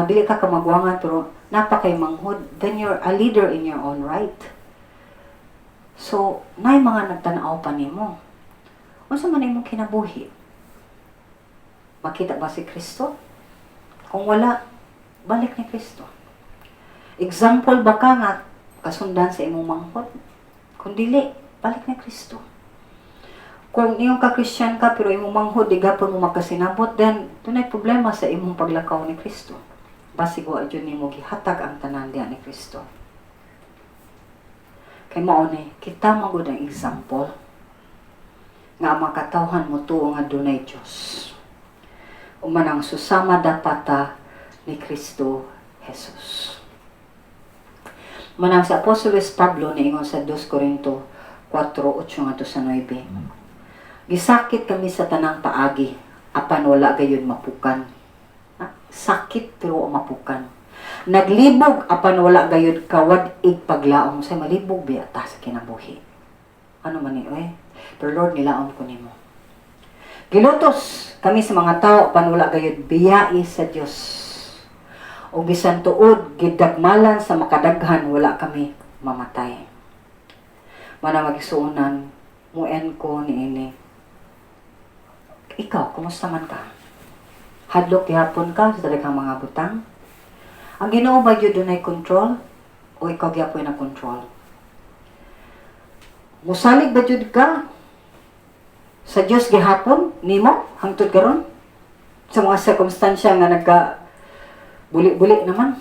dili ka kamagwangan pero napakay manghod, then you're a leader in your own right. So, nay mga nagtanaw pa nimo. Unsa man imong kinabuhi? Makita ba si Kristo? Kung wala, balik ni Kristo. Example ba ka nga kasundan sa imong manghod? Kung dili, balik ni Kristo. Kung iyong ka-Christian ka pero imong manghod di gapon mo makasinabot, then dunay problema sa imong paglakaw ni Kristo. Basig wa jud nimo gihatag ang tanan diha ni Kristo. Kay mao ni kita magud ang example nga makatawhan mo tuo nga dunay Dios. Umanang susama dapata ni Kristo Jesus. Manang sa Apostoles Pablo niingon sa 2 Corinto 4:8-9. Gisakit kami sa tanang paagi, apan wala gayon mapukan. Sakit pero mapukan. Naglibog, apan wala gayon kawad paglaom. Say malibog biya ta sa kinabuhi. Ano man ni, Pero Lord, nilaom ko nimo. Gilutos kami sa mga tao panula gayud biyai sa Dios. O bisan tuod gidagmalan sa makadaghan wala kami mamatay. Mana magsuunan muen ko niini. Ikaw, kumusta man ka? Hadlok gihapon ka sa daghang mga butang? Ang Ginoo ba gyud dunay control o ikaw gyapon na control? Musalig ba jud ka sa Dios gihapon nimo hangtod karon sa mga circumstansya nga buli-buli naman,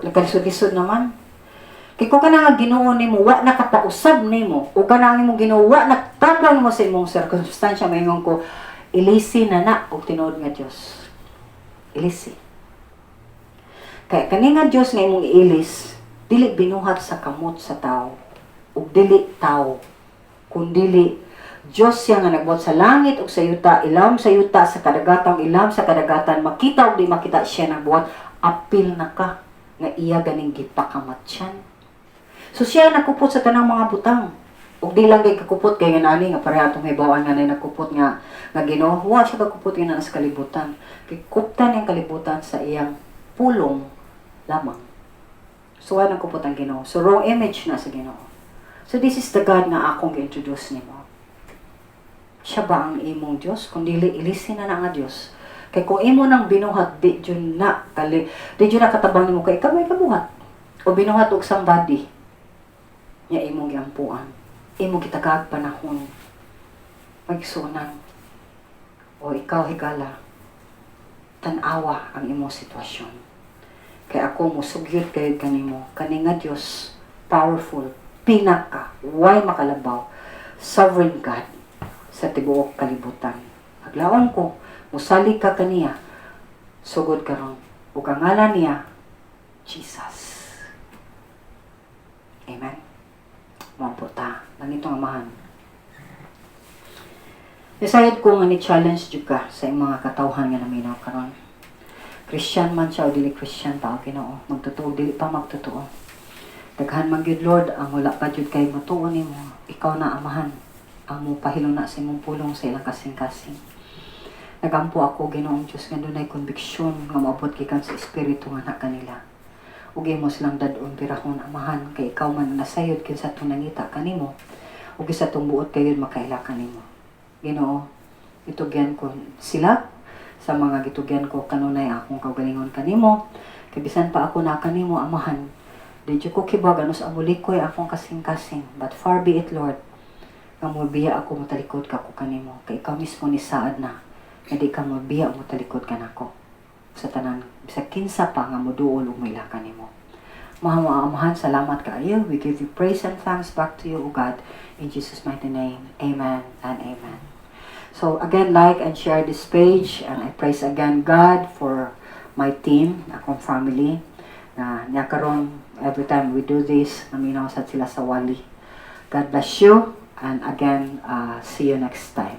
nagkalisod-lisod naman. Kay kung kana nga Ginoo nimo wa nakapausab nimo o kana nga imong Ginoo wa nagtabang mo sa imong circumstansya, mayngon ko ilisi na og tinuod nga Dios. Ilisi. Kay kani nga Dios nga imong iilis dili binuhat sa kamot sa tao ug dili tao kundili Diyos siya nga nagbuhat sa langit ug sa yuta, ilawom sa yuta, sa kadagatan, ilawom sa kadagatan, makita ug di makita siya nagbuhat, apil na ka, nga iya ganing gipakamatyan. So siya nakupot sa tanang mga butang. Ug di lang kay kakupot kay nani nga pareha atong hibawan nga nay nakupot nga Ginoo, wa siya kakupot nga sa kalibutan. Kay kuptan ang kalibutan sa iyang pulong lamang. So wa nakupot ang Ginoo. So wrong image na sa Ginoo. So this is the God nga akong gi-introduce nimo. Siya ba ang imong Diyos? Kung dili, ilisin na nga Diyos. Kay kung imo nang binuhat, di dyan na katabang nimo kay kamay kabuhat. O binuhat og somebody, niya imong giampuan. Imong gitagag panahon. Magsunan. O ikaw higala, tanawa ang imong sitwasyon. Kay ako musugyot kayo kanimo. Kani nga Diyos, powerful, pinaka, way makalabaw, sovereign God, sa tibuok kalibutan. Aglaon ko, musalig ka kaniya, sugod karon ug ang ngalan niya, Jesus. Amen. Mampo ta, nangitong amahan. Desayad ko nga ni-challenge jud ka sa imong mga katawhan nga naminaw karon. Christian man siya o dili Christian pa o Ginoo, magtotoo dili pa magtotoo. Daghan man gyud Lord ang wala pa jud kay matuon nimo, ikaw na amahan. Ang mo pahilong na sa imong pulong sa ilang kasing-kasing. Nagampo ako, Ginoong Diyos, nga dunay konbiksyon nga maabot gikan sa espiritu nga na kanila. Ug imo silang dadon pirahon amahan kay ikaw man nasayod kinsa tong nangita kanimo ug isa tong buot kayod makaila kanimo. Ginoo, itugyan ko sila sa mga gitugyan ko kanunay akong kaugalingon kanimo. Kay bisan pa ako na kanimo amahan, di ko kibag ano sa amulikoy akong kasing-kasing, but far be it Lord, nga mobiya ako mutalikod ka ko kanimo. Kay ikaw mismo ni saad na, nga di ka mobiya mutalikod ka nako. Sa tanan, bisa kinsa pa nga moduol ug maila kanimo. Amahan, salamat kaayo. We give you praise and thanks back to you, O God. In Jesus' mighty name, amen and amen. So again, like and share this page. And I praise again God for my team, akong family. Na niya karon every time we do this, naminaw sa sila sa wali. God bless you. And again, see you next time.